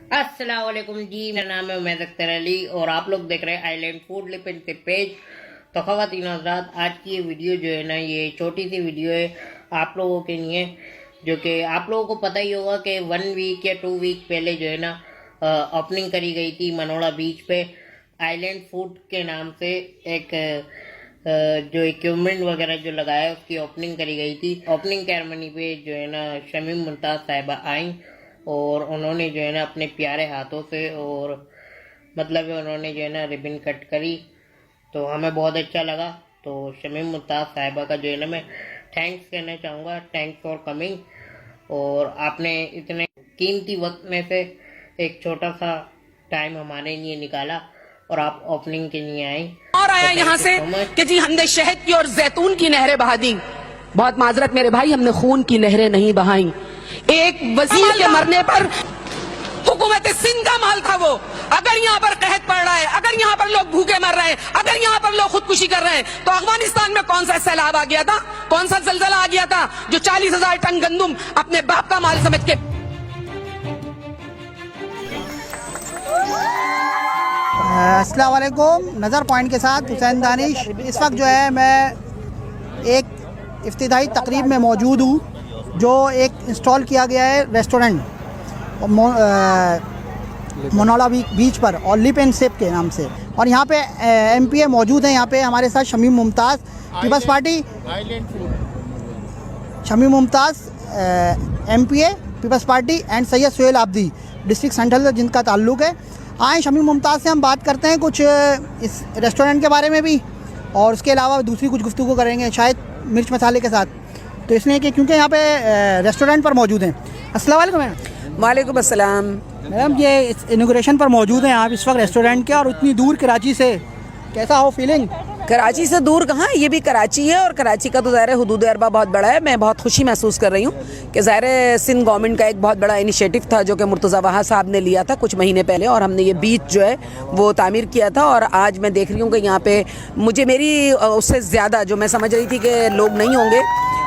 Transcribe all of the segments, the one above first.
अस्सलाम वालेकुम जी, मेरा नाम है उमैद अख्तर अली और आप लोग देख रहे हैं आइलैंड फूड लिपिन से पेज। तो ख़वातीन हज़रात, आज की ये वीडियो जो है ना, ये छोटी सी वीडियो है आप लोगों के लिए, जो कि आप लोगों को पता ही होगा कि 1 वीक या 2 वीक पहले जो है ना ओपनिंग करी गई थी मनोड़ा बीच पे आइलैंड फूड के नाम से। एक जो इक्विपमेंट वगैरह जो लगाया उसकी ओपनिंग करी गई थी। ओपनिंग सेरेमनी पे जो है ना शमीम मुमताज़ साहिबा आई और उन्होंने जो है ना अपने प्यारे हाथों से और मतलब उन्होंने जो है ना रिबन कट करी, तो हमें बहुत अच्छा लगा। तो शमीम मुमताज़ साहिबा का जो है ना मैं थैंक्स कहना चाहूँगा, थैंक्स फॉर कमिंग। और आपने इतने कीमती वक्त में से एक छोटा सा टाइम हमारे लिए निकाला और आप ओपनिंग के लिए आए। और आया यहाँ से कि जी हमने शहद की और जैतून की नहरें बहा दी। बहुत माजरत मेरे भाई, हमने खून की नहरें नहीं बहाई। एक वजीर के मरने पर हुकूमत सिंध का माल था वो। अगर यहाँ पर कहत पड़ रहा है, अगर यहाँ पर लोग भूखे मर रहे हैं, अगर यहाँ पर लोग खुदकुशी कर रहे हैं, तो अफगानिस्तान में कौन सा सैलाब आ गया था, कौन सा जलजला आ गया था जो 40,000 टन गंदुम अपने बाप का माल समझ के। अस्सलाम वालेकुम। नज़र पॉइंट के साथ हुसैन दानिश। इस वक्त जो है मैं एक इफ्तिताई तकरीब में मौजूद हूँ जो एक इंस्टॉल किया गया है रेस्टोरेंट मनोड़ा बीच पर और लिप एंड सिप के नाम से। और यहाँ पे MPA मौजूद हैं। यहाँ पे हमारे साथ Shamim Mumtaz peoples party, Shamim Mumtaz MPA peoples party and Syed Suhail Abidi district central जिनका ताल्लुक़ है। आए शमीम मुमताज़ से हम बात करते हैं कुछ इस रेस्टोरेंट के बारे में भी, और उसके अलावा दूसरी कुछ गुफ्तगू करेंगे शायद मिर्च मसाले के साथ। तो इसलिए कि क्योंकि यहाँ पे रेस्टोरेंट पर मौजूद हैं। अस्सलाम वालेकुम मैम। वालेकुम अस्सलाम। मैडम, ये इस इनॉग्रेशन पर मौजूद हैं आप इस वक्त रेस्टोरेंट के, और इतनी दूर कराची से, कैसा हो फीलिंग? कराची से दूर कहाँ, ये भी कराची है और कराची का तो ज़ाहिर है हुदूद अरबा बहुत बड़ा है। मैं बहुत खुशी महसूस कर रही हूँ कि ज़ाहिर है सिंध गवर्नमेंट का एक बहुत बड़ा इनिशिएटिव था जो कि मुर्तज़ा वहाँ साहब ने लिया था कुछ महीने पहले, और हमने ये बीच जो है वो तामीर किया था। और आज मैं देख रही हूँ कि यहाँ पे मुझे मेरी उससे ज़्यादा जो मैं समझ रही थी कि लोग नहीं होंगे,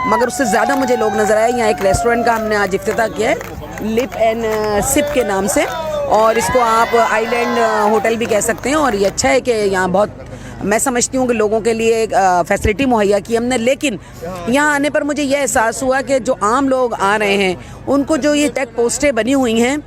मगर उससे ज़्यादा मुझे लोग नज़र आए। यहाँ एक रेस्टोरेंट का हमने आज इफ्तिताह किया है लिप एंड सिप के नाम से, और इसको आप आइलैंड होटल भी कह सकते हैं। और ये अच्छा है कि यहाँ बहुत, मैं समझती हूँ कि लोगों के लिए एक फैसिलिटी मुहैया की हमने। लेकिन यहाँ आने पर मुझे यह एहसास हुआ कि जो आम लोग आ रहे हैं उनको जो ये चेक पोस्टें बनी हुई हैं,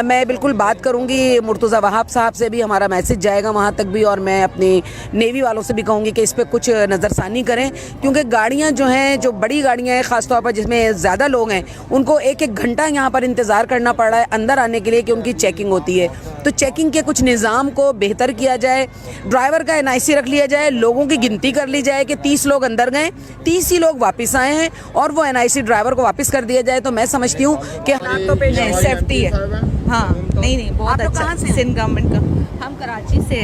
मैं बिल्कुल बात करूंगी मुर्तज़ा वहाब साहब से भी, हमारा मैसेज जाएगा वहाँ तक भी, और मैं अपनी नेवी वालों से भी कहूँगी कि इस पर कुछ नज़रसानी करें। क्योंकि गाड़ियाँ जो हैं, जो बड़ी गाड़ियाँ हैं ख़ास तौर पर जिसमें ज़्यादा लोग हैं, उनको एक एक घंटा यहाँ पर इंतज़ार करना पड़ रहा है अंदर आने के लिए कि उनकी चेकिंग होती है। तो चेकिंग के कुछ निज़ाम को बेहतर किया जाए, ड्राइवर का NIC रख लिया जाए, लोगों की गिनती कर ली जाए कि 30 लोग अंदर गए, 30 ही लोग वापस आए हैं, और वो NIC ड्राइवर को वापस कर दिया जाए। तो मैं समझती हूँ कि तो सेफ्टी है। हाँ, नहीं बहुत अच्छा। सिंध गवर्नमेंट का, हम कराची से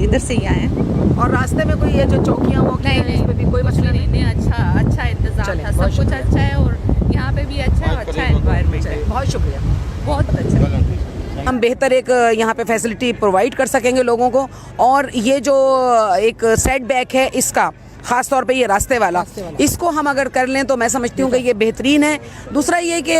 इधर से ही आए हैं। और रास्ते में कोई ये जो चौकियाँ वो नहीं, इसमें भी कोई मसला नहीं। अच्छा इंतजाम था, सब कुछ अच्छा है, और यहाँ पे भी अच्छा है, अच्छा एनवायरनमेंट है। बहुत शुक्रिया, बहुत अच्छा। हम बेहतर एक यहाँ पे फैसिलिटी प्रोवाइड कर सकेंगे लोगों को। और ये जो एक सेट बैक है इसका, ख़ास तौर पे ये रास्ते वाला, इसको हम अगर कर लें तो मैं समझती हूँ कि ये बेहतरीन है। दूसरा ये कि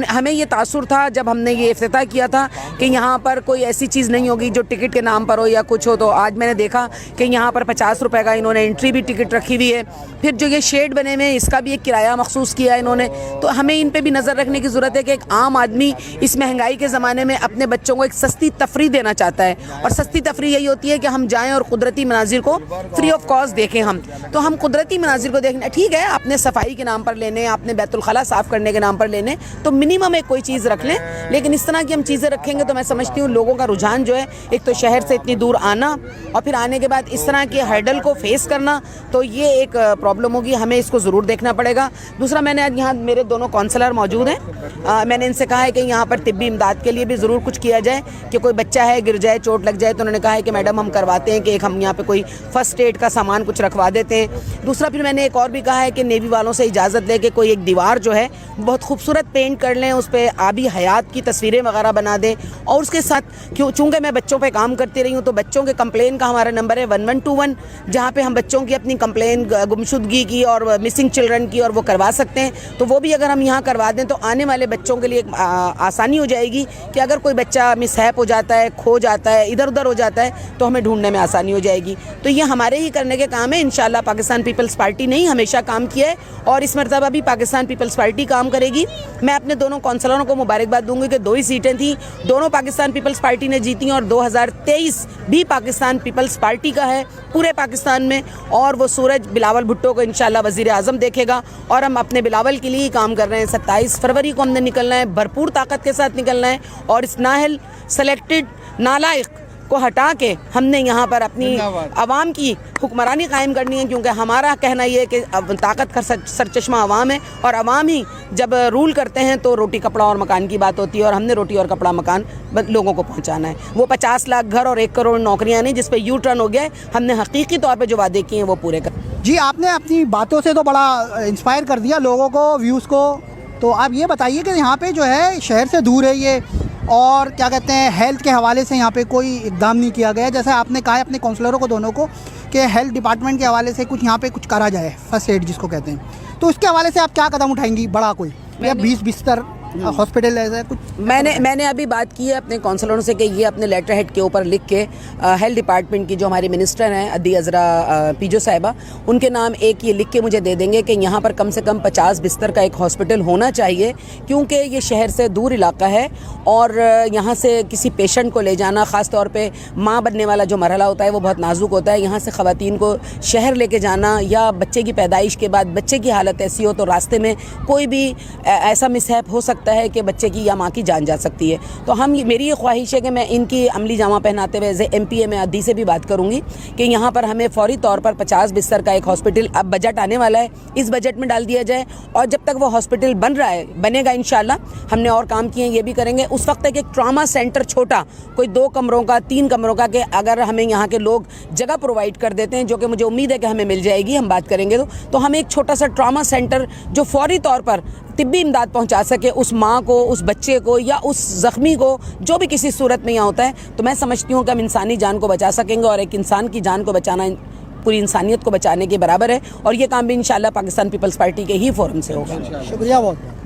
हमें ये तासुर था जब हमने ये इफ्तिताह किया था कि यहाँ पर कोई ऐसी चीज़ नहीं होगी जो टिकट के नाम पर हो या कुछ हो। तो आज मैंने देखा कि यहाँ पर 50 रुपये का इन्होंने एंट्री भी टिकट रखी हुई है। फिर जो ये शेड बने हुए हैं इसका भी एक किराया मखसूस किया है इन्होंने। तो हमें इन पर भी नज़र रखने की ज़रूरत है कि एक आम आदमी इस महंगाई के ज़माने में अपने बच्चों को एक सस्ती तफरी देना चाहता है, और सस्ती तफरी यही होती है कि हम जाएँ और कुदरती मनाजिर को फ्री ऑफ कॉस्ट देखें। हम तो हम कुदरती मनाजिर को देखना, ठीक है आपने सफाई के नाम पर लेने, आपने बैतुल खला साफ़ करने के नाम पर लेने, तो मिनिमम एक कोई चीज़ रख लें। लेकिन इस तरह की हम चीज़ें रखेंगे तो मैं समझती हूँ लोगों का रुझान जो है, एक तो शहर से इतनी दूर आना और फिर आने के बाद इस तरह के हर्डल को फेस करना, तो ये एक प्रॉब्लम होगी। हमें इसको ज़रूर देखना पड़ेगा। दूसरा, मैंने आज यहाँ मेरे दोनों काउंसलर मौजूद हैं, मैंने इनसे कहा है कि यहाँ पर तिब्बी इमदाद के लिए भी ज़रूर कुछ किया जाए कि कोई बच्चा है गिर जाए, चोट लग जाए, तो उन्होंने कहा है कि मैडम हम करवाते हैं कि एक हम यहाँ पे कोई फ़र्स्ट एड का सामान कुछ रखवा देते हैं। दूसरा फिर मैंने एक और भी कहा है कि नेवी वालों से इजाज़त लेके कोई एक दीवार जो है बहुत खूबसूरत पेंट कर लें, उस पर आबी हयात की तस्वीरें वगैरह बना दें। और उसके साथ चूँकि मैं बच्चों पे काम करती रही हूँ तो बच्चों के कंप्लेन का हमारा नंबर है 1121, जहाँ पे हम बच्चों की अपनी कंप्लेन गुमशुदगी की और मिसिंग चिल्ड्रन की और वो करवा सकते हैं। तो वो भी अगर हम यहाँ करवा दें तो आने वाले बच्चों के लिए एक आसानी हो जाएगी कि अगर कोई बच्चा मिसहैप हो जाता है, खो जाता है, इधर उधर हो जाता है तो हमें ढूंढने में आसानी हो जाएगी। तो ये हमारे ही करने के काम है। इंशाल्लाह पाकिस्तान पीपल्स पार्टी ने ही हमेशा काम किया है और इस मरतबा भी पाकिस्तान पीपल्स पार्टी काम करेगी। मैं अपने दोनों काउंसलरों को मुबारकबाद दूंगी कि 2 ही सीटें थी, दोनों पाकिस्तान पीपल्स पार्टी ने जीती और 2023 भी पाकिस्तान पीपल्स पार्टी का है पूरे पाकिस्तान में। और वो सूरज बिलावल भुट्टो को इंशाल्लाह वज़ीर आज़म देखेगा और हम अपने बिलावल के लिए ही काम कर रहे हैं। 27 फरवरी को हमने निकलना है, भरपूर ताकत के साथ निकलना है और इस नाहल सेलेक्टेड नालायक को हटा के हमने यहाँ पर अपनी आवाम की हुक्मरानी कायम करनी है, क्योंकि हमारा कहना ये है कि ताकत का सरचश्मा आवाम है और आवाम ही जब रूल करते हैं तो रोटी कपड़ा और मकान की बात होती है और हमने रोटी और कपड़ा मकान लोगों को पहुँचाना है। वो 50 लाख घर और 1 करोड़ नौकरियाँ नहीं जिस पर यू टर्न हो गया है, हमने हकीकी तौर पर जो वादे किए हैं वो पूरे कर। जी, आपने अपनी बातों से तो बड़ा इंस्पायर कर दिया लोगों को, व्यूज़ को। तो आप ये बताइए कि यहाँ पे जो है शहर से दूर है ये, और क्या कहते हैं हेल्थ के हवाले से यहाँ पे कोई इकदाम नहीं किया गया। जैसे आपने कहा है अपने काउंसलरों को दोनों को कि हेल्थ डिपार्टमेंट के हवाले से कुछ यहाँ पे कुछ करा जाए, फर्स्ट एड जिसको कहते हैं, तो उसके हवाले से आप क्या कदम उठाएंगी? बड़ा कोई या 20 बिस्तर हॉस्पिटल ऐसा कुछ? मैंने अभी बात की है अपने काउंसलरों से कि ये अपने लेटर हेड के ऊपर लिख के हेल्थ डिपार्टमेंट की जो हमारी मिनिस्टर हैं अदी अजरा पीजो साहिबा, उनके नाम एक ये लिख के मुझे दे देंगे कि यहाँ पर कम से कम 50 बिस्तर का एक हॉस्पिटल होना चाहिए, क्योंकि ये शहर से दूर इलाका है और यहाँ से किसी पेशेंट को ले जाना, ख़ास तौर पे माँ बनने वाला जो मरहला होता है वो बहुत नाजुक होता है। यहाँ से ख़वातीन को शहर लेके जाना या बच्चे की पैदाइश के बाद बच्चे की हालत ऐसी हो तो रास्ते में कोई भी ऐसा मिसहैप हो सकता है कि बच्चे की या माँ की जान जा सकती है। तो मेरी ये ख्वाहिश है कि मैं इनकी अमली जामा पहनाते हुए एज MPA में अदी से भी बात करूँगी कि यहाँ पर हमें फौरी तौर पर 50 बिस्तर का एक हॉस्पिटल, अब बजट आने वाला है, इस बजट में डाल दिया जाए और जब तक वो हॉस्पिटल बन रहा है, बनेगा इंशाल्लाह, हमने और काम किए ये भी करेंगे। उस वक्त तक एक ट्रॉमा सेंटर छोटा कोई 2 कमरों का 3 कमरों का, कि अगर हमें यहाँ के लोग जगह प्रोवाइड कर देते हैं, जो कि मुझे उम्मीद है कि हमें मिल जाएगी, हम बात करेंगे तो हम एक छोटा सा ट्रॉमा सेंटर जो फौरी तौर पर तिब्बी इमदाद पहुंचा सके उस माँ को, उस बच्चे को या उस ज़ख्मी को जो भी किसी सूरत में यहाँ होता है, तो मैं समझती हूँ कि हम इंसानी जान को बचा सकेंगे और एक इंसान की जान को बचाना पूरी इंसानियत को बचाने के बराबर है और ये काम भी इंशाल्लाह पाकिस्तान पीपल्स पार्टी के ही फोरम से होगा। शुक्रिया बहुत।